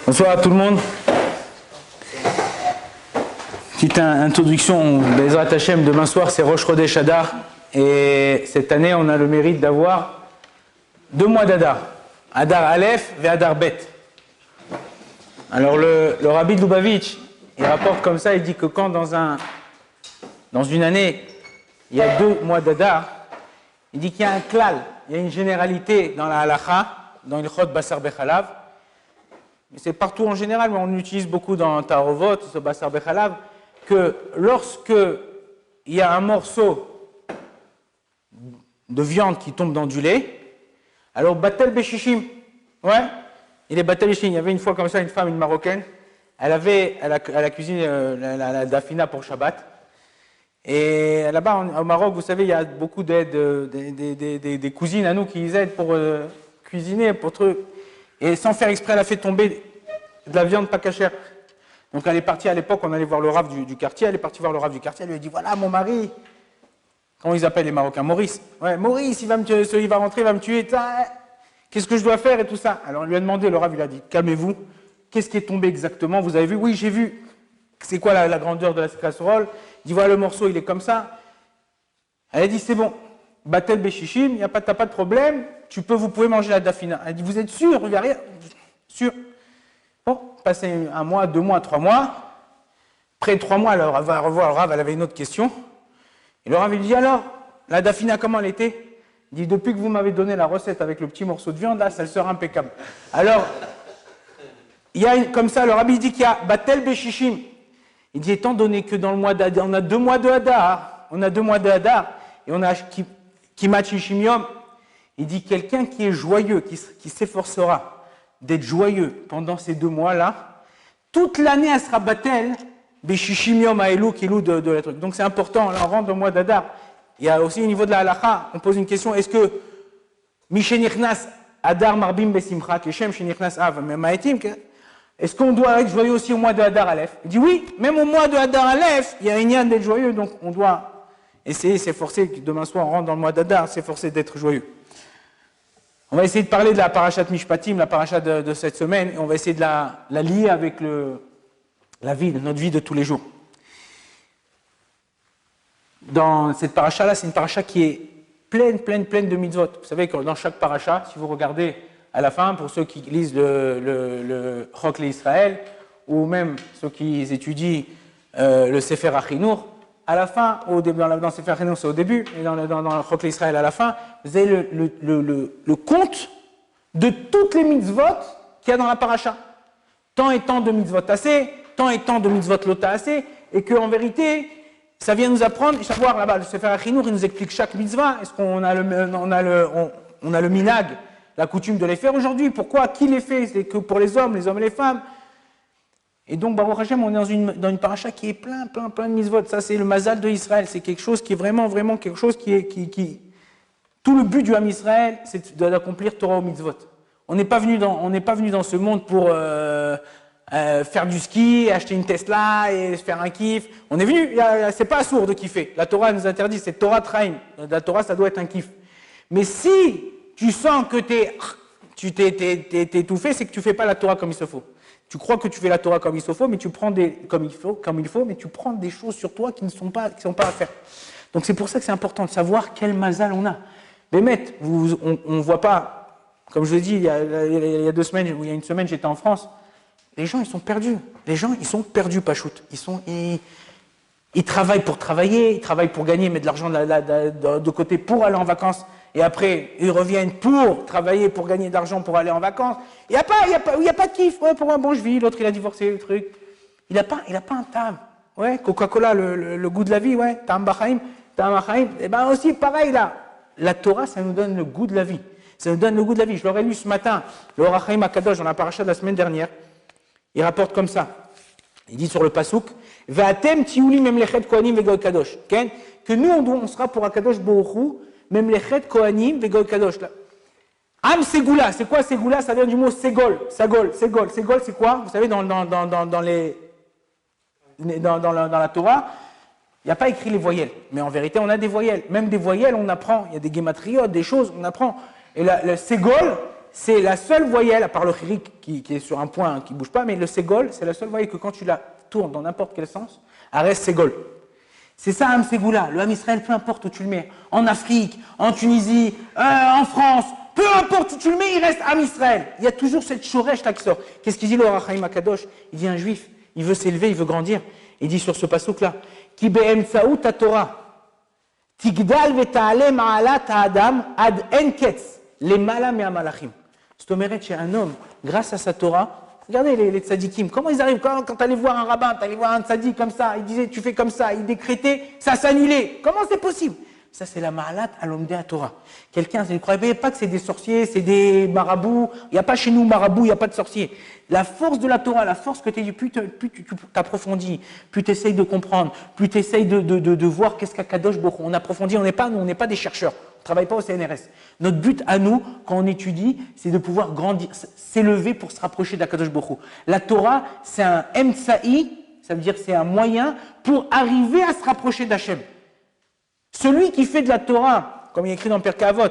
Bonsoir à tout le monde. Petite introduction, Bezrat Hashem, demain soir c'est Rosh Chodesh Adar. Et cette année on a le mérite d'avoir 2 mois d'Adar. Adar Aleph et Adar Bet. Alors le Rabbi de Lubavitch, il rapporte comme ça, il dit que quand dans une année, il y a 2 mois d'Adar, il dit qu'il y a un klal, il y a une généralité dans la halacha, dans le chod Basar Bechalav. C'est partout en général, mais on l'utilise beaucoup dans Tarovot, ce Basar Bechalav, que lorsque il y a un morceau de viande qui tombe dans du lait, alors Batel Beshishim, ouais, il est Batel Beshishim. Il y avait une fois comme ça une femme, une Marocaine, elle a cuisiné la dafina pour Shabbat. Et là-bas, au Maroc, vous savez, il y a beaucoup d'aides, des cousines à nous qui aident pour cuisiner, pour trucs. Et sans faire exprès, elle a fait tomber de la viande pas cachère. Donc elle est partie à l'époque, on allait voir le Rav du quartier, elle est partie voir le Rav du quartier, elle lui a dit, voilà mon mari, comment ils appellent les Marocains, Maurice. Ouais, Maurice, il va rentrer, il va me tuer, qu'est-ce que je dois faire et tout ça. Alors on lui a demandé, le Rav il a dit, calmez-vous, qu'est-ce qui est tombé exactement, vous avez vu? Oui, j'ai vu. C'est quoi la grandeur de la casserole? Il dit, voilà le morceau, il est comme ça. Elle a dit, c'est bon, Batel Beshishim, t'as pas de problème, vous pouvez manger la dafina. Elle dit, vous êtes sûr? Il n'y a rien. Sûr. Bon, passé 1 mois, 2 mois, 3 mois. Après 3 mois, elle va revoir le Rav, elle avait une autre question. Et le Rav lui dit, alors, la dafina, comment elle était? Il dit, depuis que vous m'avez donné la recette avec le petit morceau de viande, là, ça sera impeccable. Alors, il y a comme ça, le Rabbi dit qu'il y a Batel Beshishim. Il dit, étant donné que dans le mois d'Adar, on a 2 mois de Hadar, et on a Kimat Shishim Yom, il dit, quelqu'un qui est joyeux, qui s'efforcera d'être joyeux pendant ces 2 mois-là, toute l'année, elle sera Batel Beshishim Yom Aelou Kilou de la truc. Donc c'est important, là, on rentre dans le mois d'Adar. Il y a aussi au niveau de la halakha, on pose une question, est-ce que Mishenichnas Adar Marbim Besimcha, Keshem Shenichnas Av, Ma'etim, est-ce qu'on doit être joyeux aussi au mois de Hadar Aleph? Il dit oui, même au mois de Hadar Aleph, il y a un yan d'être joyeux, donc on doit essayer, s'efforcer, demain soir on rentre dans le mois d'Hadar, s'efforcer d'être joyeux. On va essayer de parler de la parashat Mishpatim, la parashat de cette semaine, et on va essayer de la lier avec notre vie de tous les jours. Dans cette parasha-là, c'est une parasha qui est pleine de mitzvot. Vous savez que dans chaque parasha, si vous regardez à la fin, pour ceux qui lisent le Chok l'Israël, ou même ceux qui étudient le Sefer Achinour, à la fin, dans Sefer Achinour c'est au début, et dans le Chok l'Israël à la fin, vous avez le compte de toutes les mitzvot qu'il y a dans la paracha. Tant et tant de mitzvot assez, tant et tant de mitzvot lota assez, et qu'en vérité, ça vient nous apprendre, et savoir là-bas, le Sefer Achinour, il nous explique chaque mitzvah, est-ce qu'on a le minag, la coutume de les faire aujourd'hui, pourquoi, qui les fait, c'est que pour les hommes et les femmes. Et donc, Baruch Hashem, on est dans une paracha qui est plein de mitzvot. Ça, c'est le mazal de Israël. C'est quelque chose qui est vraiment quelque chose qui tout le but du Ham Israël, c'est d'accomplir Torah au mitzvot. On n'est pas venu dans ce monde pour faire du ski, acheter une Tesla et faire un kiff. On est venu, c'est pas sourd de kiffer. La Torah nous interdit, c'est Torah Traim. La Torah, ça doit être un kiff. Mais si tu sens que tu t'es étouffé, c'est que tu fais pas la Torah comme il se faut. Tu crois que tu fais la Torah comme il se faut, mais tu prends mais tu prends des choses sur toi qui ne sont pas à faire. Donc c'est pour ça que c'est important de savoir quel mazal on a. Mais on voit pas, comme je l'ai dit il y a 2 semaines, ou il y a une semaine, j'étais en France. Les gens ils sont perdus. Les gens ils sont perdus, Pachout. Ils travaillent pour travailler, ils travaillent pour gagner, mettre de l'argent de côté pour aller en vacances. Et après, ils reviennent pour travailler, pour gagner de l'argent, pour aller en vacances. Il n'y a pas de kiff. Ouais, pour un bon je vis, l'autre il a divorcé, le truc. Il n'a pas un tam. Ouais, Coca-Cola, le goût de la vie, ouais. Tam Bachaim. Et bien aussi, pareil là. La Torah, ça nous donne le goût de la vie. Ça nous donne le goût de la vie. Je l'aurais lu ce matin, le Or HaChaim HaKadosh, dans la paracha de la semaine dernière. Il rapporte comme ça. Il dit sur le Pasuk, Ve'atem tiuli memlechet kohanim vegoy kadosh. Que nous, on sera pour Akadosh Baruch Hu, même les chet kohanim vegoy kadosh. Am Segula, c'est quoi Segula? Ça vient du mot Segol. Segol, c'est quoi? Vous savez, dans la Torah, il n'y a pas écrit les voyelles. Mais en vérité, on a des voyelles. Même des voyelles, on apprend. Il y a des guématriotes, des choses, on apprend. Et le Segol, c'est la seule voyelle, à part le chirik qui est sur un point qui ne bouge pas, mais le ségol, c'est la seule voyelle que quand tu la tournes dans n'importe quel sens, elle reste ségol. C'est ça, Ham Ségoula, le Ham Israël, peu importe où tu le mets, en Afrique, en Tunisie, en France, peu importe où tu le mets, il reste Ham Israël. Il y a toujours cette shoresh là qui sort. Qu'est-ce qu'il dit le Ohr HaChaim HaKadosh? Il dit un juif, il veut s'élever, il veut grandir. Il dit sur ce passouk là, Ki be'emtsaout ha-Torah, tigdal ve'ta'ale ma'alat ha'adam ad en ketz, lemala me'amalachim. C'est au mérite chez un homme, grâce à sa Torah. Regardez les tzadikim, comment ils arrivent quand tu allais voir un rabbin, tu allais voir un tzadik comme ça, il disait tu fais comme ça, il décrétait, ça s'annulait. Comment c'est possible? Ça c'est la ma'alat al-omdé à Torah. Quelqu'un, ne croyez pas que c'est des sorciers, c'est des marabouts. Il n'y a pas chez nous marabouts, il n'y a pas de sorciers. La force de la Torah, la force que tu dis, plus tu t'approfondis, plus tu essayes de comprendre, plus tu essayes de voir qu'est-ce qu'Akadosh Baruch Hu. On approfondit, on n'est pas des chercheurs. On ne travaille pas au CNRS. Notre but à nous, quand on étudie, c'est de pouvoir grandir, s'élever pour se rapprocher d'Akadosh Baruch Hu. La Torah, c'est un emtsa'i, ça veut dire c'est un moyen pour arriver à se rapprocher d'Hachem. Celui qui fait de la Torah, comme il est écrit dans Pirkei Avot,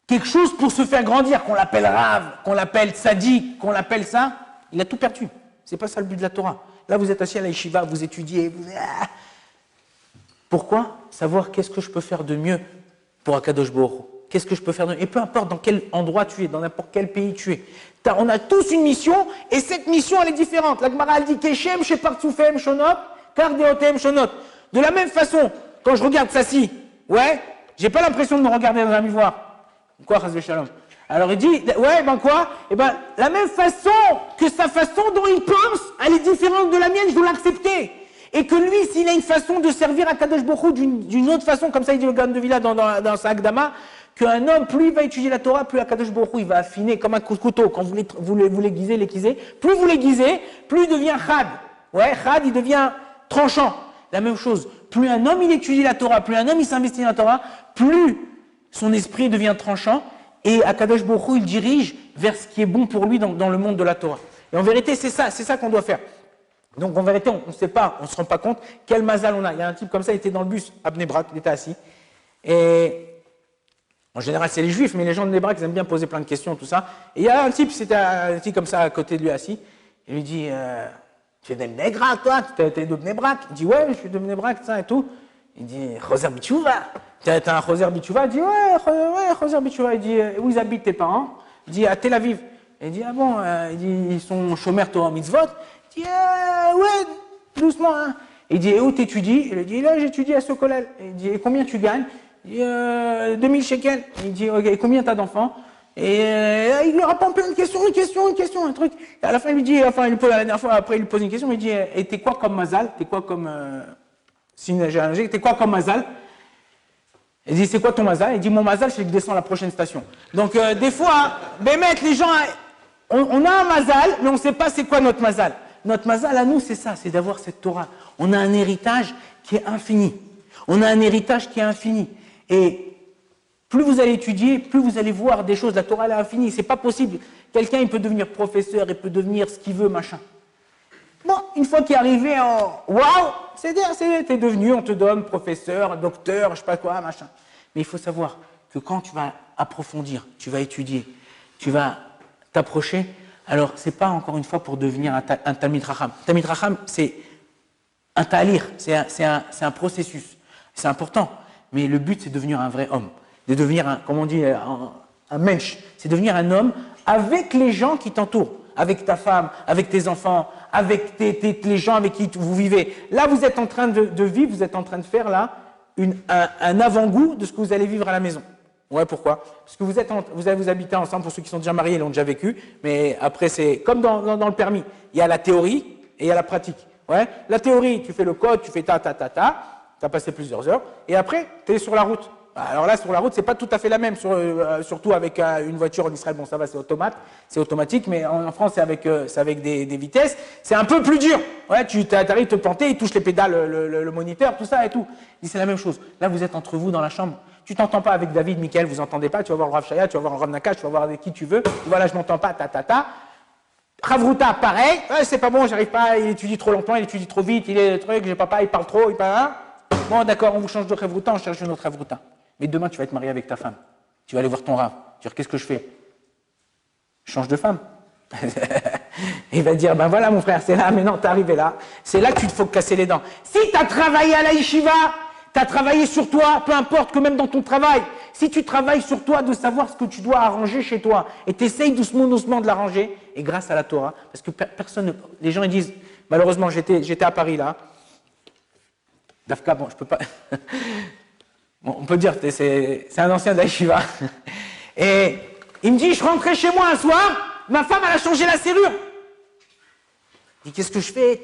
quelque chose pour se faire grandir, qu'on l'appelle Rav, qu'on l'appelle Tzadik, qu'on l'appelle ça, il a tout perdu. C'est pas ça le but de la Torah. Là, vous êtes assis à la yeshiva, vous étudiez, Pourquoi? Savoir qu'est-ce que je peux faire de mieux pour Akadosh Baruch Hu. Qu'est-ce que je peux faire de mieux? Et peu importe dans quel endroit tu es, dans n'importe quel pays tu es. On a tous une mission, et cette mission, elle est différente. La Gemara, elle dit Keshem, Shepartsoufem, Shonot, Kardeotem, Shonot. De la même façon, quand je regarde Sassi, ouais, j'ai pas l'impression de me regarder dans un miroir. Quoi, Chazvé Shalom? Alors il dit, ouais, ben quoi? Eh ben, la même façon que sa façon dont il pense, elle est différente de la mienne, je dois l'accepter. Et que lui, s'il a une façon de servir à Kadosh Baruch Hu d'une autre façon, comme ça il dit le Gaon de Villa dans sa Akdama, qu'un homme, plus il va étudier la Torah, plus Kadosh Baruch Hu il va affiner comme un couteau. Quand vous l'aiguisez, plus vous l'aiguisez, plus il devient chad. Ouais, chad, il devient tranchant. La même chose, plus un homme il étudie la Torah, plus un homme il s'investit dans la Torah, plus son esprit devient tranchant et Akadosh Baruch Hu il dirige vers ce qui est bon pour lui dans le monde de la Torah. Et en vérité, c'est ça qu'on doit faire. Donc en vérité, on ne sait pas, on ne se rend pas compte quel mazal on a. Il y a un type comme ça, il était dans le bus à Bnei Brak, il était assis. Et en général, c'est les juifs, mais les gens de Bnei Brak, ils aiment bien poser plein de questions, tout ça. Et il y a un type, c'était un type comme ça à côté de lui assis. Il lui dit tu es de Bnei Brak, toi? Tu es de Bnei Brak? Il dit ouais, je suis de Bnei Brak, ça et tout. Il dit Choser Bitchouva. Tu es un Choser Bitchouva? Il dit ouais, Choser Bitchouva. Il dit où ils habitent tes parents? Il dit à Tel Aviv. Il dit ah bon, il dit ils sont chômeurs Torah Mitzvot. Il dit ouais, doucement. Hein. Il dit et où t'étudies? Il dit là j'étudie à Sokolel. Il dit et combien tu gagnes? Il dit 2000 shekels. Il dit ok, et combien t'as d'enfants? Et il lui répond plein de questions, un truc. Et à la fin, il lui dit, la dernière fois, après, il lui pose une question, il dit, et t'es quoi comme mazal? T'es quoi comme, t'es quoi comme mazal? Il dit, c'est quoi ton mazal? Il dit, mon mazal, c'est que je descends à la prochaine station. Donc, des fois, mec, les gens, on a un mazal, mais on ne sait pas c'est quoi notre mazal. Notre mazal à nous, c'est ça, c'est d'avoir cette Torah. On a un héritage qui est infini. Et plus vous allez étudier, plus vous allez voir des choses. La Torah, elle est infinie. C'est pas possible. Quelqu'un, il peut devenir professeur, il peut devenir ce qu'il veut, machin. Bon, une fois qu'il est arrivé en waouh, t'es devenu, on te donne professeur, docteur, je sais pas quoi, machin. Mais il faut savoir que quand tu vas approfondir, tu vas étudier, tu vas t'approcher, alors c'est pas encore une fois pour devenir un Talmid Chacham. Talmid Chacham, c'est un talir, c'est un processus. C'est important. Mais le but, c'est de devenir un vrai homme. De devenir, un mensch. C'est devenir un homme avec les gens qui t'entourent. Avec ta femme, avec tes enfants, avec les gens avec qui vous vivez. Là, vous êtes en train de vivre, vous êtes en train de faire là un avant-goût de ce que vous allez vivre à la maison. Ouais, pourquoi? Parce que vous allez vous habiter ensemble, pour ceux qui sont déjà mariés, ils l'ont déjà vécu, mais après, c'est comme dans le permis. Il y a la théorie et il y a la pratique. Ouais. La théorie, tu fais le code, tu fais tu as passé plusieurs heures, et après, tu es sur la route. Alors là, sur la route, c'est pas tout à fait la même, surtout avec une voiture en Israël. Bon, ça va, c'est automatique, mais en France, c'est avec des vitesses. C'est un peu plus dur. Ouais, tu arrives à te planter, il touche les pédales, le moniteur, tout ça et tout. C'est la même chose. Là, vous êtes entre vous dans la chambre. Tu t'entends pas avec David, Michael, vous entendez pas. Tu vas voir le Rav Shaya, tu vas voir le Rav Nakash, tu vas voir avec qui tu veux. Voilà, je m'entends pas, Ravruta, pareil. Ouais, c'est pas bon, j'arrive pas. Il étudie trop longtemps, il étudie trop vite, il est le truc, j'ai papa, il parle trop, il parle. Bon, d'accord, on vous change de Ravruta, on cherche une autre Ravruta. Mais demain, tu vas être marié avec ta femme. Tu vas aller voir ton Rav. Tu vas dire, qu'est-ce que je fais? change de femme. Il va dire, ben voilà mon frère, c'est là, maintenant t'es arrivé là, c'est là que tu te faut casser les dents. Si tu as travaillé à la yeshiva, tu as travaillé sur toi, peu importe que même dans ton travail, si tu travailles sur toi de savoir ce que tu dois arranger chez toi, et tu essayes doucement de l'arranger, et grâce à la Torah, parce que personne, les gens ils disent, malheureusement j'étais à Paris là, Dafka, bon je peux pas, bon, on peut dire, c'est un ancien de la yeshiva, et il me dit, je rentrais chez moi un soir, ma femme, elle a changé la serrure. Il dit, qu'est-ce que je fais?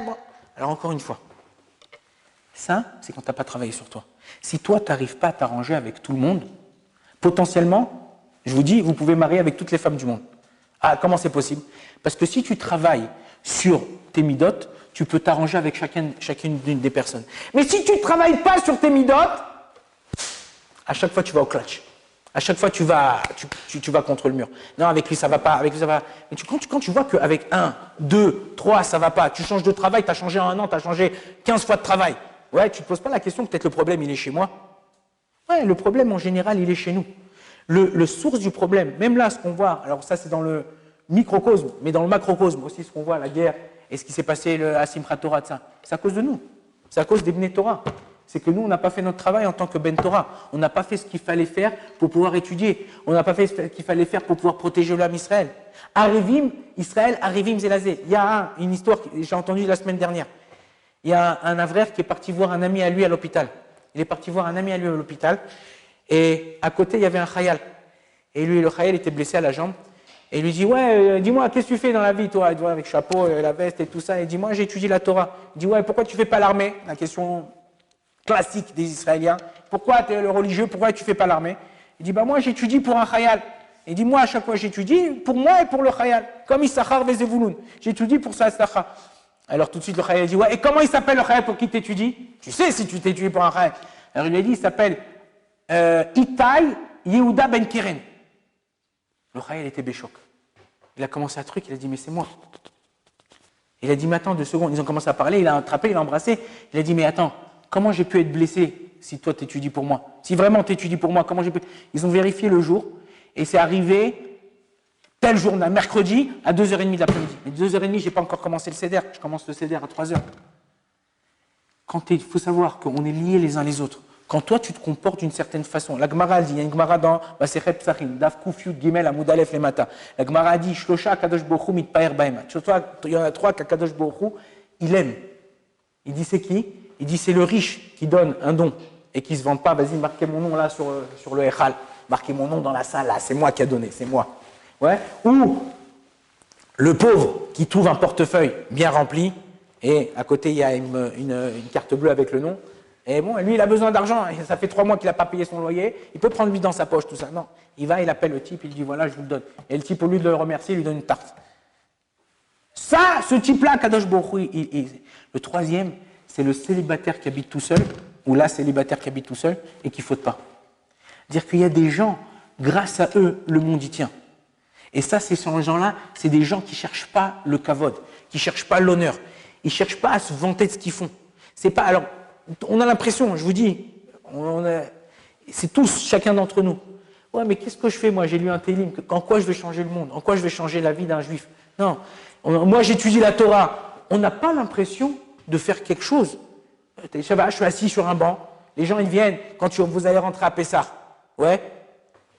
Bon. Alors, encore une fois, ça, c'est quand tu n'as pas travaillé sur toi. Si toi, tu n'arrives pas à t'arranger avec tout le monde, potentiellement, je vous dis, vous pouvez marier avec toutes les femmes du monde. Ah, comment c'est possible? Parce que si tu travailles sur tes midotes, tu peux t'arranger avec chacune des personnes. Mais si tu ne travailles pas sur tes midotes, à chaque fois, tu vas au clutch. À chaque fois, tu vas contre le mur. Non, avec lui, ça va pas. Avec lui, ça va. Mais quand tu vois qu'avec 1, 2, 3, ça va pas, tu changes de travail, tu as changé en un an, tu as changé 15 fois de travail. Ouais, tu ne te poses pas la question, peut-être le problème, il est chez moi. Ouais, le problème, en général, il est chez nous. Le source du problème, même là, ce qu'on voit, alors ça, c'est dans le microcosme, mais dans le macrocosme aussi, ce qu'on voit, la guerre et ce qui s'est passé à Simchat Torah, c'est à cause de nous. C'est à cause des Bnei Torah. C'est que nous, on n'a pas fait notre travail en tant que Ben Torah. On n'a pas fait ce qu'il fallait faire pour pouvoir étudier. On n'a pas fait ce qu'il fallait faire pour pouvoir protéger l'âme Israël. Arivim, Israël, Arivim Zelazé. Il y a une histoire que j'ai entendue la semaine dernière. Il y a un Avrer qui est parti voir un ami à lui à l'hôpital. Il est parti voir un ami à lui à l'hôpital. Et à côté, il y avait un Khayal. Et lui, le Khayal était blessé à la jambe. Et il lui dit, ouais, dis-moi, qu'est-ce que tu fais dans la vie, toi? Il dit, ouais, avec chapeau, la veste et tout ça. Et il dit, moi, j'étudie la Torah. Il dit, ouais, pourquoi tu fais pas l'armée? La question classique des Israéliens. Pourquoi tu es le religieux? Pourquoi tu ne fais pas l'armée? Il dit, bah moi j'étudie pour un Khayal. Il dit, moi à chaque fois j'étudie pour moi et pour le Khayal. Comme Issachar Vezevouloun. J'étudie pour ça, Issachar. Alors tout de suite le Khayal dit, ouais, et comment il s'appelle le Khayal pour qui tu étudies? Tu sais si tu t'étudies pour un Khayal. Alors il lui a dit, il s'appelle Itai Yehuda Ben Keren. Le Khayal était béchoc. Il a commencé à truc, il a dit, mais c'est moi. Il a dit, mais attends 2 secondes. Ils ont commencé à parler, il a attrapé, il a embrassé. Il a dit, mais attends. Comment j'ai pu être blessé si toi t'étudies pour moi? Si vraiment t'étudies pour moi, comment j'ai pu... Ils ont vérifié le jour et c'est arrivé tel jour, mercredi à 2h30 de l'après-midi. Mais 2h30, je n'ai pas encore commencé le CEDER. Je commence le CEDER à 3h. Il faut savoir qu'on est liés les uns les autres. Quand toi tu te comportes d'une certaine façon, la Gemara dit, il y a une Gemara dans Masechet Psachim, Daf Kuf Yud Gimel Amud Aleph Lemata. La Gemara dit, Shlosha Kadosh Baruch Hu Mitpaer Baema. Il y en a 3 qu'Akadosh Baruch Hu, il aime. Il dit, c'est qui? Il dit, c'est le riche qui donne un don et qui ne se vante pas. Vas-y, marquez mon nom là sur le Echal. Marquez mon nom dans la salle là. C'est moi qui a donné, c'est moi. Ouais. Ou le pauvre qui trouve un portefeuille bien rempli et à côté il y a une carte bleue avec le nom. Et bon, lui il a besoin d'argent. Ça fait 3 mois qu'il n'a pas payé son loyer. Il peut prendre lui dans sa poche tout ça. Non, il va, il appelle le type, il dit voilà, je vous le donne. Et le type, au lieu de le remercier, il lui donne une tarte. Ça, ce type-là, Kadosh Baruch Hu, le troisième, c'est le célibataire qui habite tout seul, ou la célibataire qui habite tout seul, et qui ne faute pas. Dire qu'il y a des gens, grâce à eux, le monde y tient. Et ça, ces gens-là, c'est des gens qui ne cherchent pas le kavod, qui ne cherchent pas l'honneur, ils ne cherchent pas à se vanter de ce qu'ils font. C'est pas, alors, on a l'impression, je vous dis, c'est tous, chacun d'entre nous. Ouais, mais qu'est-ce que je fais, moi? J'ai lu un télim, en quoi je vais changer le monde? En quoi je vais changer la vie d'un juif? Non, moi j'étudie la Torah. On n'a pas l'impression de faire quelque chose. Je suis assis sur un banc, les gens ils viennent quand vous allez rentrer à Pessah. Ouais.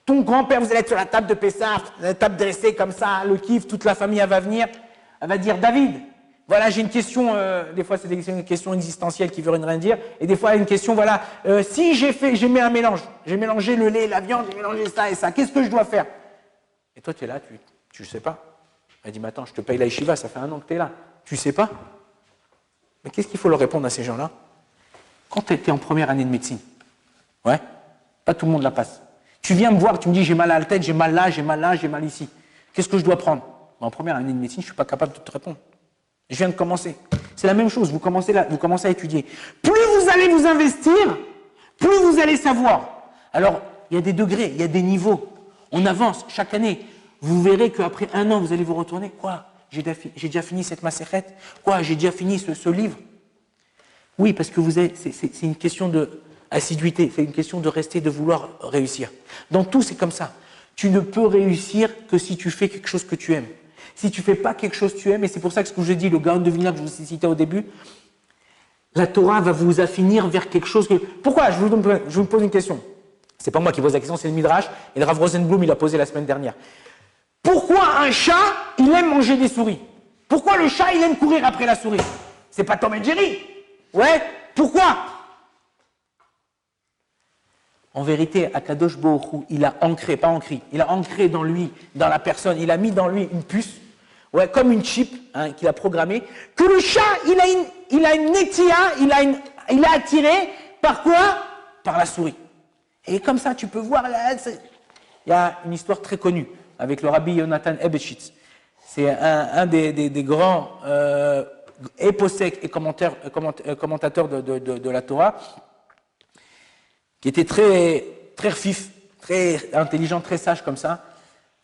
Ton grand-père, vous allez être sur la table de Pessah, la table dressée comme ça, le kiff, toute la famille elle va venir, elle va dire David, voilà j'ai une question, des fois c'est des questions existentielles qui ne veulent rien dire, et des fois une question, voilà, si j'ai mis un mélange, j'ai mélangé le lait, la viande, j'ai mélangé ça et ça, qu'est-ce que je dois faire? Et toi tu es là, tu ne sais pas. Elle dit, mais attends, je te paye la yeshiva, ça fait 1 an que tu es là, tu ne sais pas? Mais qu'est-ce qu'il faut leur répondre à ces gens-là? Quand tu étais en première année de médecine, ouais, pas tout le monde la passe. Tu viens me voir, tu me dis j'ai mal à la tête, j'ai mal là, j'ai mal là, j'ai mal ici. Qu'est-ce que je dois prendre? En première année de médecine, je ne suis pas capable de te répondre. Je viens de commencer. C'est la même chose, vous commencez à étudier. Plus vous allez vous investir, plus vous allez savoir. Alors, il y a des degrés, il y a des niveaux. On avance chaque année. Vous verrez qu'après 1 an, vous allez vous retourner. Quoi? J'ai déjà fini cette macérette? Quoi? J'ai déjà fini ce livre? Oui, parce que c'est une question d'assiduité, c'est une question de rester, de vouloir réussir. Dans tout, c'est comme ça. Tu ne peux réussir que si tu fais quelque chose que tu aimes. Si tu ne fais pas quelque chose que tu aimes, et c'est pour ça que ce que je dis, le Gaon de Vilna que je vous ai cité au début, la Torah va vous affinir vers quelque chose que... Pourquoi? Je vous pose une question. C'est pas moi qui pose la question, c'est le Midrash, et le Rav Rosenblum, il l'a posé la semaine dernière. Pourquoi un chat, il aime manger des souris? Pourquoi le chat, il aime courir après la souris? C'est pas Tom et Jerry. Ouais, pourquoi? En vérité, Akadosh Baruch Hu, il a ancré, pas ancré, il a ancré dans lui, dans la personne, il a mis dans lui une puce, ouais, comme une chip hein, qu'il a programmée, que le chat, il a une netia, il est attiré par quoi? Par la souris. Et comme ça, tu peux voir, il y a une histoire très connue avec le rabbi Yonatan Ebeshitz. C'est un des grands épossèques et commentateurs de la Torah, qui était très, très fif, très intelligent, très sage comme ça.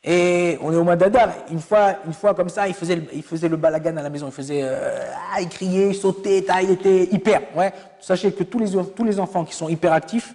Et on est au mois d'Adar. Une fois comme ça, il faisait le balagan à la maison. Il criait, il sautait, il était hyper. Ouais. Sachez que tous les enfants qui sont hyperactifs,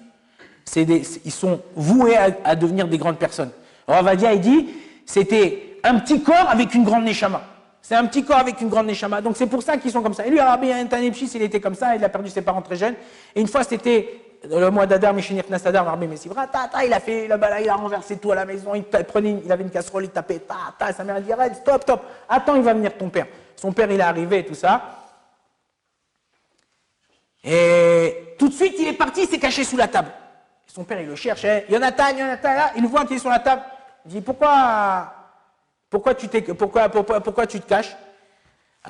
ils sont voués à devenir des grandes personnes. Alors Avadia, il dit, c'était un petit corps avec une grande neshama. C'est un petit corps avec une grande neshama. Donc c'est pour ça qu'ils sont comme ça. Et lui, Rabbi Antanepchis, il était comme ça. Il a perdu ses parents très jeunes. Et une fois, c'était le mois d'Adar, Mishenir Nasadar, Rabbi Messivra, il a fait le bala, il a renversé tout à la maison. Il avait une casserole, il tapait, sa mère a dit, arrête, stop. Attends, il va venir ton père. Son père, il est arrivé et tout ça. Et tout de suite, il est parti, il s'est caché sous la table. Son père, il le cherchait. Jonathan, là, il le voit qu'il est sur la table. Il dit, pourquoi tu te caches?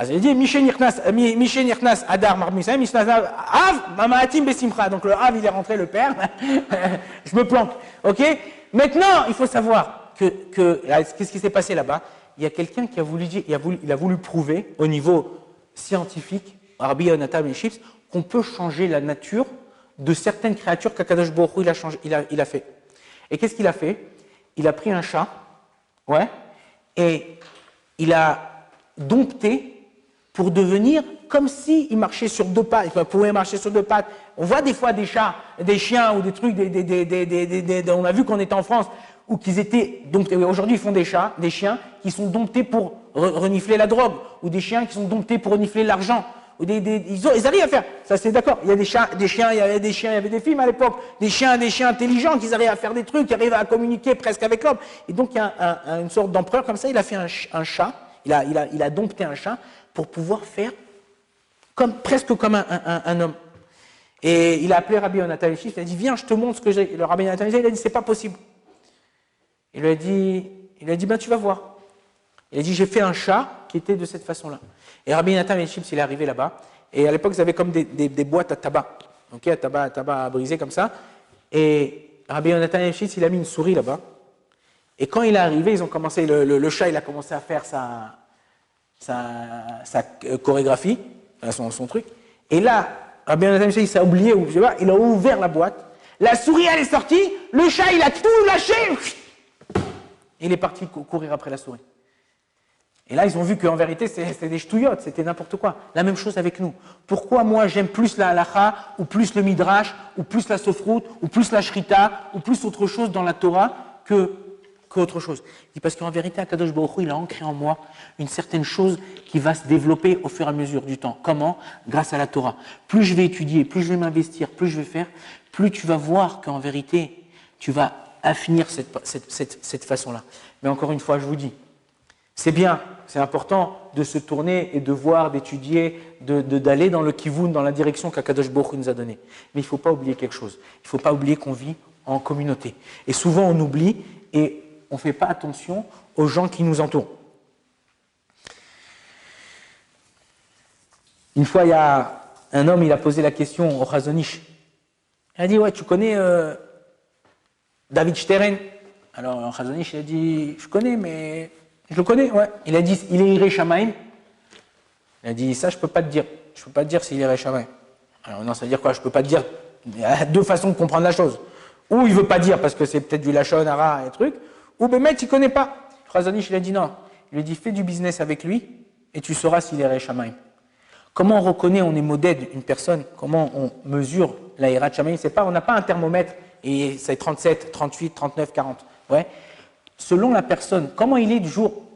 Il dit, Mishenirnas Adar Marmisam, Av, Mamaatim Besimcha. Donc le Av, il est rentré, le père. Je me planque. Ok? Maintenant, il faut savoir qu'est-ce qui s'est passé là-bas? Il y a quelqu'un qui a voulu prouver au niveau scientifique, Rabbi Yonatan Chips, qu'on peut changer la nature de certaines créatures qu'Akadosh Baruch Hu il a fait. Et qu'est-ce qu'il a fait? Il a pris un chat, ouais, et il a dompté pour devenir comme s'il marchait sur deux pattes, il pouvait marcher sur deux pattes. On voit des fois des chats, des chiens ou des trucs, on a vu qu'on était en France, où qu'ils étaient domptés. Aujourd'hui, ils font des chiens qui sont domptés pour renifler la drogue, ou des chiens qui sont domptés pour renifler l'argent. Ils arrivent à faire, ça c'est d'accord, il y a des chiens, il y avait des films à l'époque, des chiens intelligents qui arrivent à faire des trucs, qui arrivent à communiquer presque avec l'homme. Et donc il y a une sorte d'empereur comme ça, il a fait un chat, il a dompté un chat pour pouvoir faire presque comme un homme. Et il a appelé Rabbi Yonatan Chips, il a dit viens, je te montre ce que j'ai. Le Rabbi Yonatan il a dit c'est pas possible. Il lui a dit ben tu vas voir. Il a dit j'ai fait un chat qui était de cette façon-là. Et Rabbi Yonatan Chips, il est arrivé là-bas. Et à l'époque, ils avaient comme des boîtes à tabac. Ok, à tabac à briser comme ça. Et Rabbi Yonatan Chips, il a mis une souris là-bas. Et quand il est arrivé, ils ont commencé, le chat, il a commencé à faire sa chorégraphie, son truc. Et là, Rabbi Yonatan Chips, il s'est oublié, ou je sais pas, il a ouvert la boîte. La souris, elle est sortie. Le chat, il a tout lâché. Et il est parti courir après la souris. Et là, ils ont vu qu'en vérité, c'était des ch'touillottes, c'était n'importe quoi. La même chose avec nous. Pourquoi moi, j'aime plus la halacha, ou plus le midrash, ou plus la sofroute, ou plus la shrita, ou plus autre chose dans la Torah qu'autre chose? Il dit parce qu'en vérité, Akadosh Baruch Hu, il a ancré en moi une certaine chose qui va se développer au fur et à mesure du temps. Comment? Grâce à la Torah. Plus je vais étudier, plus je vais m'investir, plus je vais faire, plus tu vas voir qu'en vérité, tu vas affinir cette façon-là. Mais encore une fois, je vous dis, c'est bien, c'est important de se tourner et de voir, d'étudier, d'aller dans le kivun, dans la direction qu'Akadosh Baruch Hu nous a donnée. Mais il ne faut pas oublier quelque chose. Il ne faut pas oublier qu'on vit en communauté. Et souvent on oublie et on ne fait pas attention aux gens qui nous entourent. Une fois, il y a un homme, il a posé la question au Chazonish. Il a dit, ouais, tu connais David Stern? Alors le Chazonish, il a dit, je connais, mais... Je le connais, ouais. Il a dit, il est Iré Shamaim. Il a dit, ça, je peux pas te dire. Je peux pas te dire s'il est Iré Shamaim. Alors, non, ça veut dire quoi? Je peux pas te dire. Il y a deux façons de comprendre la chose. Ou il veut pas dire parce que c'est peut-être du Lachon, Hara et truc. Ou ben, mec, il connaît pas. Khazanish, il a dit non. Il lui a dit, fais du business avec lui et tu sauras s'il est Iré Shamaim. Comment on reconnaît, on est modèle une personne? Comment on mesure la Hirat Shamaim? C'est pas, on n'a pas un thermomètre et c'est 37, 38, 39, 40. Ouais. selon la personne, comment il est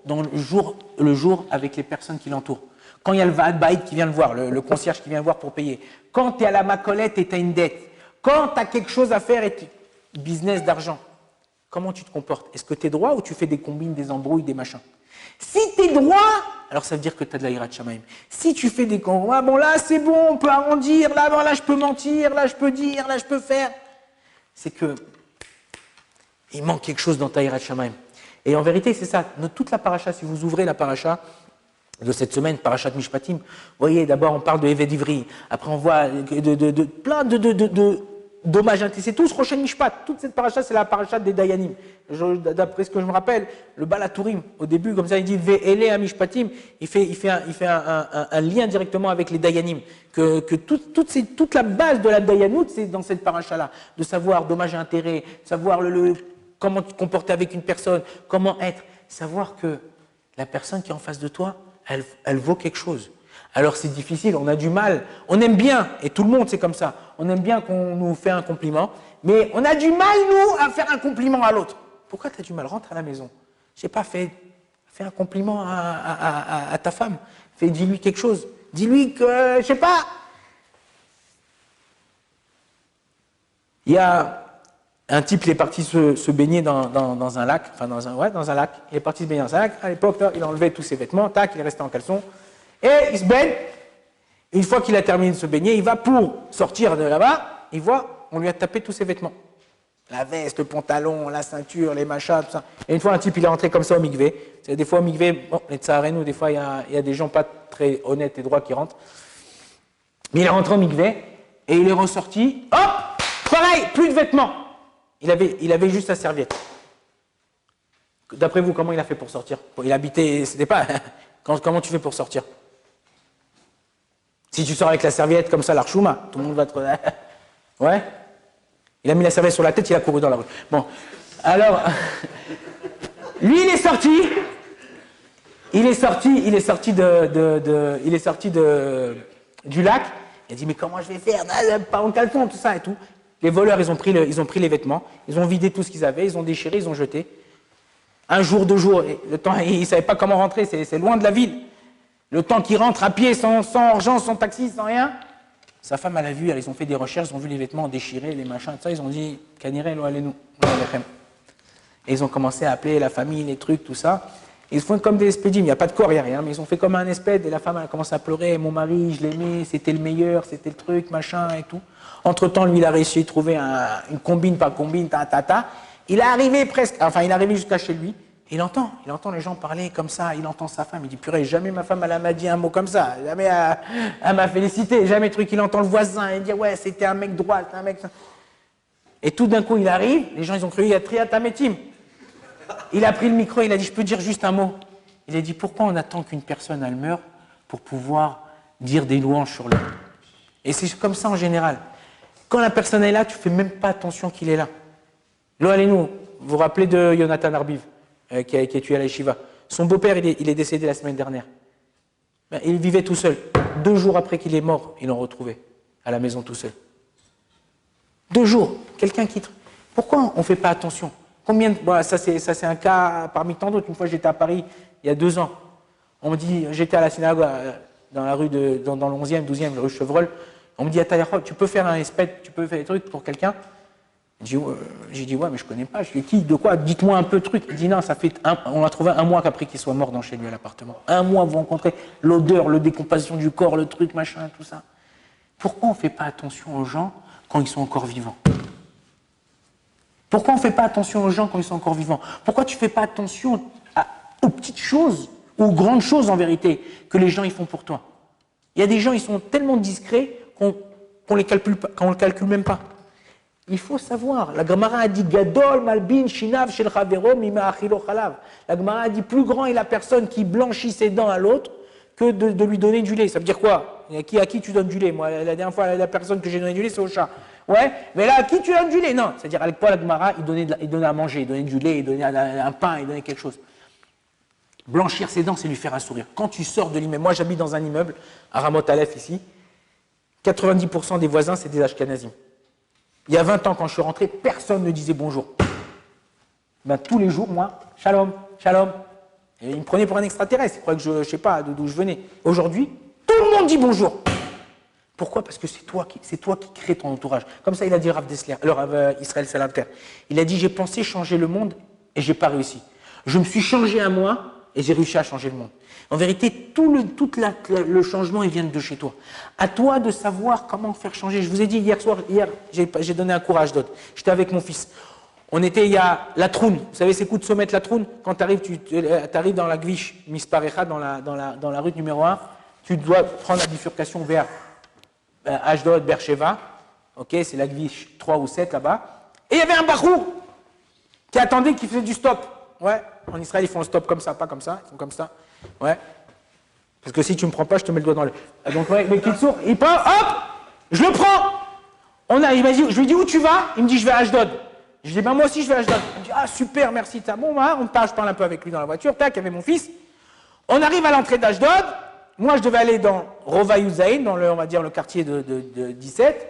dans le jour avec les personnes qui l'entourent. Quand il y a le Vaad Baïd qui vient le voir, le concierge qui vient le voir pour payer. Quand tu es à la macolette et tu as une dette. Quand tu as quelque chose à faire et business d'argent. Comment tu te comportes? Est-ce que tu es droit ou tu fais des combines, des embrouilles, des machins? Si tu es droit, alors ça veut dire que tu as de la Hirat Shamaim. Si tu fais des combines, ah bon là c'est bon, on peut arrondir, là, bon, là je peux mentir, là je peux dire, là je peux faire. C'est que il manque quelque chose dans ta Hirat Shamaim. Et en vérité c'est ça. Toute la paracha, si vous ouvrez la paracha de cette semaine, Parashat Mishpatim, vous voyez, d'abord on parle de Eved Ivri, après on voit plein de dommages, c'est tous Roshen Mishpat, toute cette paracha c'est la paracha des Dayanim. D'après ce que je me rappelle, le Balatourim, au début, comme ça il dit Ve'ele à Mishpatim, il fait un lien directement avec les Dayanim, que toute la base de la Dayanout c'est dans cette paracha-là, de savoir dommages et intérêts, savoir comment te comporter avec une personne, comment être, savoir que la personne qui est en face de toi, elle vaut quelque chose. Alors c'est difficile, on a du mal, on aime bien, et tout le monde c'est comme ça, on aime bien qu'on nous fait un compliment, mais on a du mal, nous, à faire un compliment à l'autre. Pourquoi tu as du mal? Rentre à la maison. Je sais pas, fais un compliment à ta femme, dis-lui quelque chose, dis-lui que, je sais pas. Il y a un type, il est parti se baigner dans un lac, enfin dans un lac, il est parti se baigner dans un lac, à l'époque, il a enlevé tous ses vêtements, tac, il est resté en caleçon, et il se baigne. Une fois qu'il a terminé de se baigner, il va pour sortir de là-bas, il voit, on lui a tapé tous ses vêtements. La veste, le pantalon, la ceinture, les machins, tout ça. Et une fois, un type, il est rentré comme ça au mikvé. Des fois, au mikvé, bon, les tsaharenou, des fois, il y a des gens pas très honnêtes et droits qui rentrent. Mais il est rentré au mikvé, et il est ressorti, hop, pareil, plus de vêtements. Il avait juste sa serviette. D'après vous, comment il a fait pour sortir? Il habitait, c'était pas... Comment tu fais pour sortir? Si tu sors avec la serviette comme ça, l'archouma, tout le monde va te... Ouais? Il a mis la serviette sur la tête, il a couru dans la rue. Bon, alors... Lui, il est sorti du lac. Il a dit, mais comment je vais faire? Pas en caleçon, tout ça et tout. Les voleurs, ils ont pris les vêtements, ils ont vidé tout ce qu'ils avaient, ils ont déchiré, ils ont jeté. Un jour, 2 jours, le temps, ils ne savaient pas comment rentrer, c'est loin de la ville. Le temps qu'ils rentrent à pied, sans argent, sans taxi, sans rien. Sa femme, elle a vu, ils ont fait des recherches, ils ont vu les vêtements déchirés, les machins, tout ça, ils ont dit, Kanire, lo allez-nous. Et ils ont commencé à appeler la famille, les trucs, tout ça. Ils font comme des espédimes, il n'y a pas de corps, il n'y a rien, mais ils ont fait comme un espède, et la femme, elle a commencé à pleurer, mon mari, je l'aimais, c'était le meilleur, c'était le truc, machin, et tout. Entre-temps, lui, il a réussi à trouver une combine par combine, Il est arrivé jusqu'à chez lui, il entend les gens parler comme ça, il entend sa femme, il dit, purée, jamais ma femme, elle m'a dit un mot comme ça, jamais elle m'a félicité, jamais truc, il entend le voisin, il dit, ouais, c'était un mec droit, c'était un mec... Et tout d'un coup, il arrive, les gens, ils ont cru, il y a Triatametim. Il a pris le micro, il a dit, je peux dire juste un mot. Il a dit, pourquoi on attend qu'une personne, elle meure pour pouvoir dire des louanges sur l'autre? Et c'est comme ça en général. Quand la personne est là, tu ne fais même pas attention qu'il est là. Lo allez-nous, vous vous rappelez de Yonatan Arbiv, qui a été tué à la Yeshiva. Son beau-père, il est décédé la semaine dernière. Il vivait tout seul. 2 jours après qu'il est mort, ils l'ont retrouvé à la maison tout seul. 2 jours, quelqu'un quitte. Pourquoi on ne fait pas attention? Ça c'est un cas parmi tant d'autres. Une fois j'étais à Paris, il y a 2 ans. On me dit, j'étais à la synagogue dans la rue dans le 11e, 12e, rue Chevreul. On me dit, tu peux faire un espèce, tu peux faire des trucs pour quelqu'un? J'ai dit, ouais, mais je connais pas. Je dis, qui, de quoi? Dites-moi un peu de truc. Il dit, non, on l'a trouvé 1 mois qu'après qu'il soit mort dans chez lui à l'appartement. 1 mois, vous rencontrez l'odeur, la décomposition du corps, le truc, machin, tout ça. Pourquoi on ne fait pas attention aux gens quand ils sont encore vivants? Pourquoi on ne fait pas attention aux gens quand ils sont encore vivants? Pourquoi tu ne fais pas attention aux petites choses, aux grandes choses en vérité, que les gens ils font pour toi? Il y a des gens, ils sont tellement discrets qu'on les calcule pas, qu'on le calcule même pas. Il faut savoir. La Gemara a dit Gadol malbin shinav shel chavero mima achilo chalav. La Gemara a dit plus grand est la personne qui blanchit ses dents à l'autre que de lui donner du lait. Ça veut dire quoi? À qui tu donnes du lait? Moi, la dernière fois, la personne que j'ai donné du lait, c'est au chat. Ouais, mais là, à qui tu donnes du lait? Non, c'est-à-dire avec quoi la Gemara, il donnait à manger, il donnait du lait, il donnait un pain, il donnait quelque chose. Blanchir ses dents, c'est lui faire un sourire. Quand tu sors de l'immeuble, moi j'habite dans un immeuble, à Ramot Aleph ici, 90% des voisins, c'est des Ashkenazim. Il y a 20 ans, quand je suis rentré, personne ne disait bonjour. Ben, tous les jours, moi, shalom, shalom. Et il me prenait pour un extraterrestre, il croyait que je ne sais pas d'où je venais. Aujourd'hui, tout le monde dit bonjour. Pourquoi? Parce que c'est toi qui crée ton entourage. Comme ça, il a dit Rav Dessler, le Rav Israël Salanter. Il a dit, j'ai pensé changer le monde et j'ai pas réussi. Je me suis changé à moi et j'ai réussi à changer le monde. En vérité, tout le changement, il vient de chez toi. À toi de savoir comment faire changer. Je vous ai dit hier, j'ai donné un cours à Ashdod. J'étais avec mon fils. On était, il y a la troune. Vous savez, c'est quoi de se mettre la troune? Quand tu arrives dans la Gvish Misparecha, dans la rue numéro 1, tu dois prendre la bifurcation vers Ashdod, Beersheva. Ok, c'est la Gvish 3 ou 7 là-bas. Et il y avait un Bachour qui attendait, qui faisait du stop. Ouais, en Israël, ils font le stop comme ça, pas comme ça, ils font comme ça. Ouais. Parce que si tu me prends pas, je te mets le doigt dans le. Donc, ouais, le Kitsour, il prend, hop, je le prends. Il m'a dit, je lui dis où tu vas? Il me dit, je vais à Ashdod. Je dis, ben moi aussi, je vais à Ashdod. Il me dit, ah, super, merci. Bon, on parle, je parle un peu avec lui dans la voiture. Tac, il y avait mon fils. On arrive à l'entrée d'Ashdod. Moi, je devais aller dans Rova Yuzaïn, dans on va dire, le quartier de 17.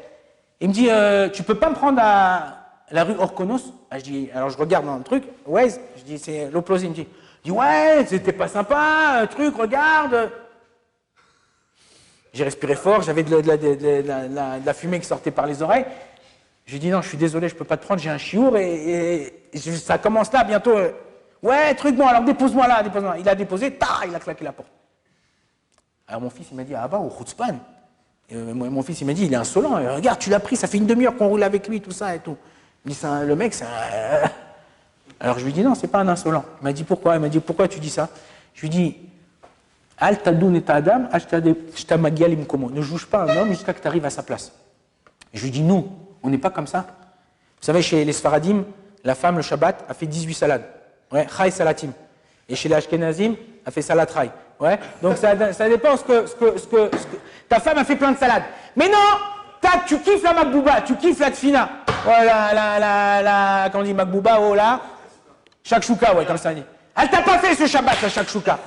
Il me dit, tu peux pas me prendre à la rue Orkonos? Je dis, alors je regarde dans le truc, ouais, je dis, c'est l'opposé. Il me dit, ouais, c'était pas sympa, truc, regarde. J'ai respiré fort, j'avais de la fumée qui sortait par les oreilles. J'ai dit, non, je suis désolé, je peux pas te prendre, j'ai un chiour et ça commence là, bientôt. Ouais, truc, bon, alors dépose-moi là, dépose-moi. Il a déposé, il a claqué la porte. Alors mon fils, il m'a dit, ah bah, au Chutzpan. Mon fils, il m'a dit, il est insolent, regarde, tu l'as pris, ça fait une demi-heure qu'on roule avec lui, tout ça et tout. Il dit, le mec, c'est un... Alors je lui dis, non, c'est pas un insolent. Il m'a dit, pourquoi? Il m'a dit, pourquoi tu dis ça? Je lui dis, Al tadoun et adam, ne juge pas un homme jusqu'à que tu arrives à sa place. Et je lui dis, nous, on n'est pas comme ça. Vous savez, chez les Sfaradim, la femme, le Shabbat, a fait 18 salades. Ouais, Chai Salatim. Et chez les Ashkenazim, a fait Salat Chai. Ouais, donc ça dépend ta femme a fait plein de salades. Mais non, tu kiffes la Makbouba, tu kiffes la Tfina. Ouais, quand on dit Makbouba, oh là, Shakshuka, ouais, comme ça dit. Elle t'a pas fait ce Shabbat, la Shakshuka.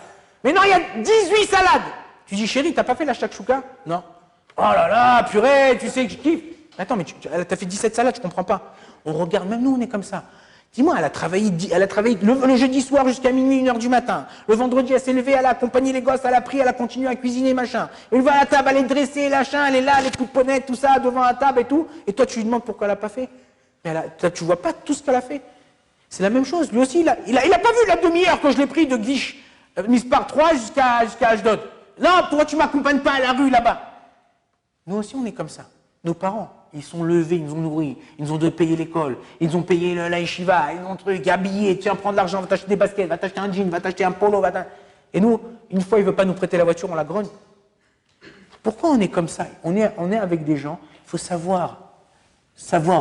Mais non, il y a 18 salades. Tu dis, chérie, t'as pas fait la Shakshuka? Non. Oh là là, purée, tu sais que je kiffe. Attends, mais elle t'a fait 17 salades, je comprends pas. On regarde, même nous, on est comme ça. Dis-moi, elle a travaillé le jeudi soir jusqu'à minuit, 1h du matin. Le vendredi, elle s'est levée, elle a accompagné les gosses, elle a pris, elle a continué à cuisiner, machin. Elle va à la table, elle est dressée, machin, elle est là, les coups de poney, tout ça, devant la table et tout. Et toi, tu lui demandes pourquoi elle n'a pas fait. Mais tu vois pas tout ce qu'elle a fait. C'est la même chose. Lui aussi, il a pas vu la demi-heure que je l'ai pris de Gvish, Mispar 3 jusqu'à Ashdod. Non, pourquoi tu m'accompagnes pas à la rue là-bas? Nous aussi, on est comme ça. Nos parents, ils sont levés, ils nous ont nourris, ils nous ont payé l'école, ils ont payé la yeshiva, ils nous ont truc, habillé, tiens, prends de l'argent, va t'acheter des baskets, va t'acheter un jean, va t'acheter un polo, Et nous, une fois, il ne veut pas nous prêter la voiture, on la grogne. Pourquoi on est comme ça? On est avec des gens, il faut savoir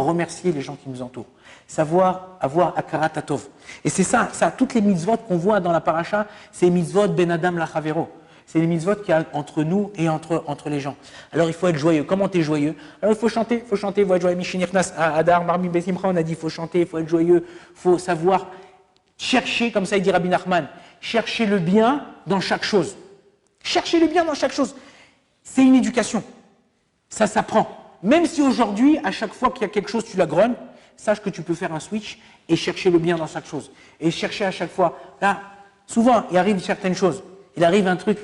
remercier les gens qui nous entourent, savoir avoir akarat atov. Et c'est ça, toutes les mitzvot qu'on voit dans la paracha, c'est les mitzvot ben adam lachavero. C'est les mitzvot qu'il y a entre nous et entre les gens. Alors il faut être joyeux. Comment tu es joyeux? Alors il faut chanter, il faut être joyeux. Mishinirnas, Adar, Marmi, Besimcha, on a dit il faut chanter, il faut être joyeux, il faut savoir chercher, comme ça il dit Rabbi Nachman, chercher le bien dans chaque chose. Chercher le bien dans chaque chose. C'est une éducation. Ça s'apprend. Même si aujourd'hui, à chaque fois qu'il y a quelque chose, tu la grognes, sache que tu peux faire un switch et chercher le bien dans chaque chose. Et chercher à chaque fois. Là, souvent, il arrive certaines choses. Il arrive un truc.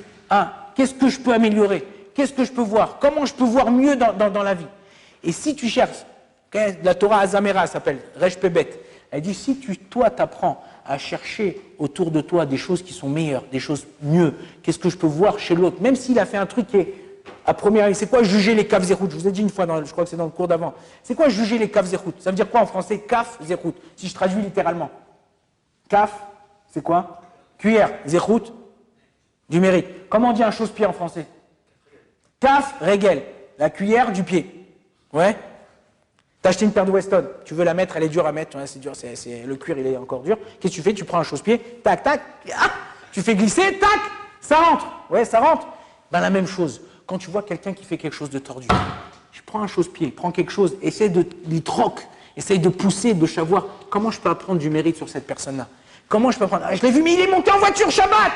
Qu'est-ce que je peux améliorer? Qu'est-ce que je peux voir? Comment je peux voir mieux dans la vie? Et si tu cherches, la Torah Azamera s'appelle, Resh Pebet, elle dit, si toi t'apprends à chercher autour de toi des choses qui sont meilleures, des choses mieux, qu'est-ce que je peux voir chez l'autre? Même s'il a fait un truc qui est, à première, c'est quoi juger les kaf zérout? Je vous ai dit une fois, je crois que c'est dans le cours d'avant. C'est quoi juger les kaf zérout? Ça veut dire quoi en français? Kaf zérout, si je traduis littéralement. Kaf, c'est quoi? Cuillère, zérout, du mérite. Comment on dit un chausse-pied en français? Kaf, régel, la cuillère du pied. Ouais. T'as acheté une paire de Weston, tu veux la mettre, elle est dure à mettre, ouais, c'est dur, le cuir il est encore dur. Qu'est-ce que tu fais? Tu prends un chausse-pied, tac, tac, tu fais glisser, tac, ça rentre. Ouais, ça rentre. Ben la même chose, quand tu vois quelqu'un qui fait quelque chose de tordu, je prends un chausse-pied, prends quelque chose, essaie de lui troquer, essaie de pousser, de savoir comment je peux apprendre du mérite sur cette personne-là. Comment je peux apprendre? Je l'ai vu, mais il est monté en voiture Shabbat.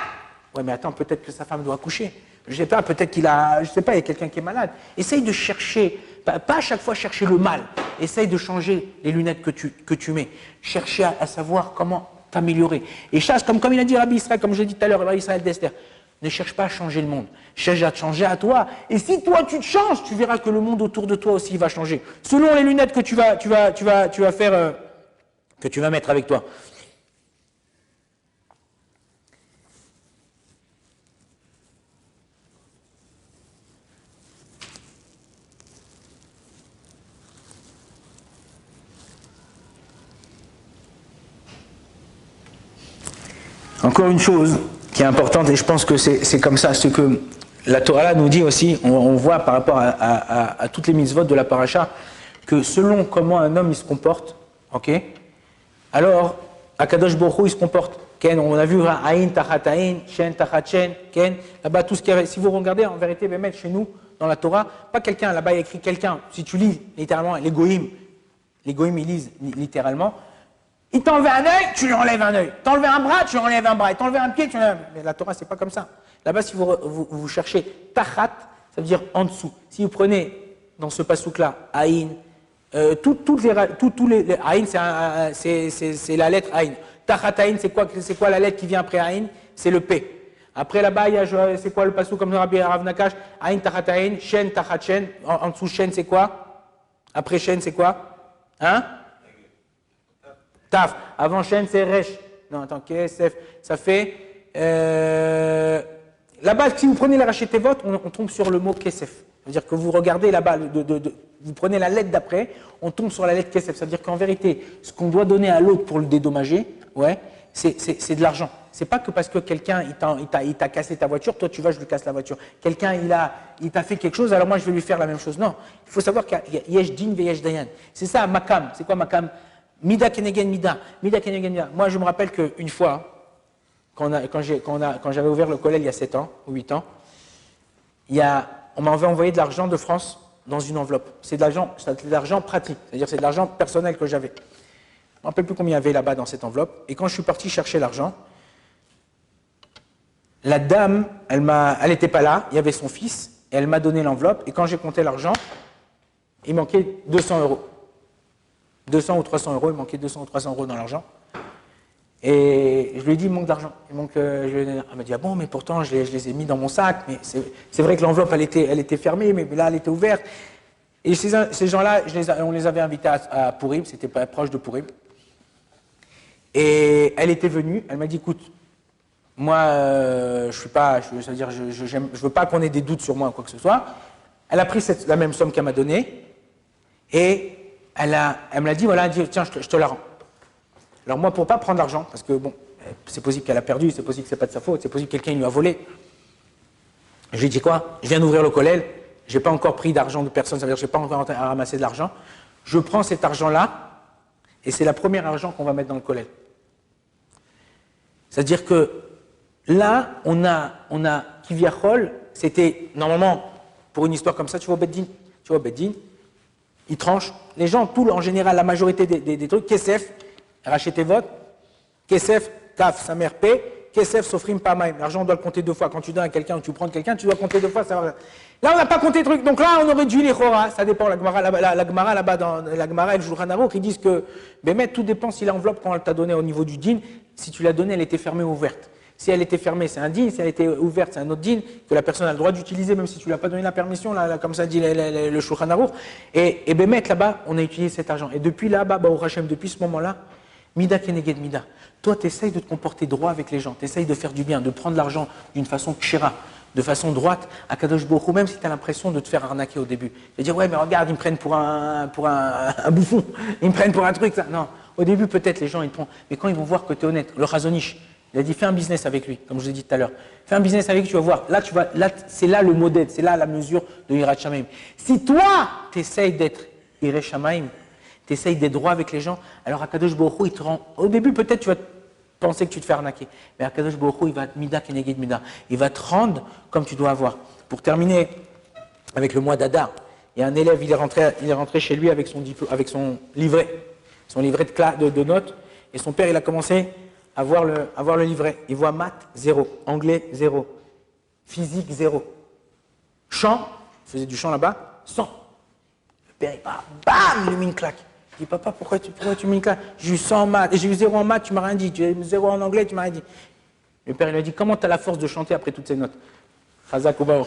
Ouais, mais attends, peut-être que sa femme doit accoucher. Je sais pas, peut-être qu'il a, je sais pas, il y a quelqu'un qui est malade. Essaye de chercher, pas à chaque fois chercher le mal, essaye de changer les lunettes que tu mets. Chercher à savoir comment t'améliorer. Et chasse, comme il a dit Rabbi Israël, comme je l'ai dit tout à l'heure, Rabbi Israël d'Esther, ne cherche pas à changer le monde. Cherche à te changer à toi. Et si toi tu te changes, tu verras que le monde autour de toi aussi va changer. Selon les lunettes que tu vas faire, que tu vas mettre avec toi. Encore une chose qui est importante, et je pense que c'est comme ça, ce que la Torah là nous dit aussi, on voit par rapport à toutes les mitzvot de la paracha, que selon comment un homme il se comporte, ok, alors Akadosh Baruch Hu il se comporte. Ken, on a vu Aïn tachat Aïn, Shen tachat Shen, Ken, là-bas tout ce qu'il y avait. Si vous regardez en vérité, même chez nous, dans la Torah, pas quelqu'un, là-bas il y a écrit quelqu'un, si tu lis littéralement, les goïms ils lisent littéralement. Il t'a enlevé un œil, tu lui enlèves un œil. T'as enlevé un bras, tu lui enlèves un bras. Il t'a enlevé un pied, tu lui enlèves. Mais la Torah, c'est pas comme ça. Là-bas, si vous cherchez tachat, ça veut dire en dessous. Si vous prenez dans ce pasouk-là, aïn, tous les aïn, c'est la lettre aïn. Tachat aïn, c'est quoi la lettre qui vient après aïn? C'est le P. Après là-bas, il y a c'est quoi le pasouk comme Rabbi Rav Nakash? Aïn tachat aïn, shen tachat shen. En dessous, shen, c'est quoi? Après shen, c'est quoi? Hein? Taf. Avant chaîne, c'est Resh. Non, attends, KSF. Ça fait. Là-bas, si vous prenez la Rachetevot, on tombe sur le mot KSF. C'est-à-dire que vous regardez là-bas, vous prenez la lettre d'après, on tombe sur la lettre KSF. C'est-à-dire qu'en vérité, ce qu'on doit donner à l'autre pour le dédommager, ouais, c'est de l'argent. C'est pas que parce que quelqu'un il t'a cassé ta voiture, toi tu vas, je lui casse la voiture. Quelqu'un il t'a fait quelque chose, alors moi je vais lui faire la même chose. Non, il faut savoir qu'il y a Yesh Din ve Yesh Dayan. C'est ça, Makam. C'est quoi Makam? Mida kenegen mida. Mida kenegen mida. Moi, je me rappelle qu'une fois, quand j'avais ouvert le collège il y a 7 ans ou 8 ans, on m'avait envoyé de l'argent de France dans une enveloppe. C'est de l'argent pratique, c'est-à-dire c'est de l'argent personnel que j'avais. Je ne me rappelle plus combien il y avait là-bas dans cette enveloppe. Et quand je suis parti chercher l'argent, la dame, elle n'était pas là, il y avait son fils, et elle m'a donné l'enveloppe. Et quand j'ai compté l'argent, il manquait 200 euros. 200 ou 300 euros, il manquait 200 ou 300 euros dans l'argent. Et je lui ai dit, il manque d'argent. Elle m'a dit, ah bon, mais pourtant, je les ai mis dans mon sac. Mais c'est vrai que l'enveloppe, elle était fermée, mais là, elle était ouverte. Et ces gens-là, on les avait invités à Purim, c'était pas proche de Purim. Et elle était venue, elle m'a dit, écoute, moi, je veux pas qu'on ait des doutes sur moi ou quoi que ce soit. Elle a pris la même somme qu'elle m'a donnée, et elle me l'a dit, voilà, elle dit, tiens, je te la rends. Alors moi, pour ne pas prendre l'argent, parce que bon, c'est possible qu'elle a perdu, c'est possible que ce n'est pas de sa faute, c'est possible que quelqu'un lui a volé. Je lui ai dit quoi? Je viens d'ouvrir le kollel, je n'ai pas encore pris d'argent de personne, ça veut dire que je n'ai pas encore ramassé de l'argent. Je prends cet argent-là, et c'est la première argent qu'on va mettre dans le kollel. C'est-à-dire que là, on a Kiviachol, c'était normalement, pour une histoire comme ça, tu vois Beddin, ils tranchent, les gens, en général, la majorité des trucs, Kesef, Rachetevot, Kesef, Kaf, sa mère P, Kesef, Sofrim, Pamaim. L'argent, on doit le compter 2 fois. Quand tu donnes à quelqu'un ou tu prends de quelqu'un, tu dois compter 2 fois. Là, on n'a pas compté le truc. Donc là, on aurait dû les Chora. Ça dépend. La Gemara là-bas, dans la Gemara et le Shulchan Aruch, ils disent que, tout dépend si l'enveloppe, quand elle t'a donné au niveau du din, si tu l'as donnée, elle était fermée ou ouverte. Si elle était fermée, c'est un din. Si elle était ouverte, c'est un autre din que la personne a le droit d'utiliser, même si tu ne lui as pas donné la permission, là, comme ça dit le Shulchan Aruch. Et là-bas, on a utilisé cet argent. Et depuis là-bas, au Hachem, depuis ce moment-là, Mida keneged mida. Toi, tu essayes de te comporter droit avec les gens, tu essayes de faire du bien, de prendre l'argent d'une façon kshira, de façon droite, à Kadosh Baruch Hu, même si tu as l'impression de te faire arnaquer au début. De dire, ouais, mais regarde, ils me prennent pour un bouffon, ils me prennent pour un truc. Ça. Non, au début, peut-être les gens, ils te prennent, mais quand ils vont voir que tu es honnête, le Chazonish, il a dit, fais un business avec lui, comme je vous ai dit tout à l'heure. Fais un business avec lui, tu vas voir. Là, c'est là le modèle, c'est là la mesure de Yirat Shamayim. Si toi, tu essayes d'être Yirat Shamayim, tu essayes d'être droit avec les gens, alors Akadosh Baruch Hu, il te rend. Au début, peut-être tu vas penser que tu te fais arnaquer, mais Akadosh Baruch Hu, il va te mida keneged mida. Il va te rendre comme tu dois avoir. Pour terminer avec le mois d'Adar, il y a un élève, il est rentré chez lui avec son livret de notes, et son père, il a commencé à voir le livret. Il voit maths 0, anglais 0, physique 0, chant, il faisait du chant là-bas, 100. père, il part, bam, il lui met une claque. Il dit, papa, pourquoi tu mets une claque? J'ai eu 100 en maths, j'ai eu 0 en maths, tu m'as rien dit. J'ai eu 0 en anglais, tu m'as rien dit. Le père, il lui a dit, comment tu as la force de chanter après toutes ces notes? Khazak Oubaor.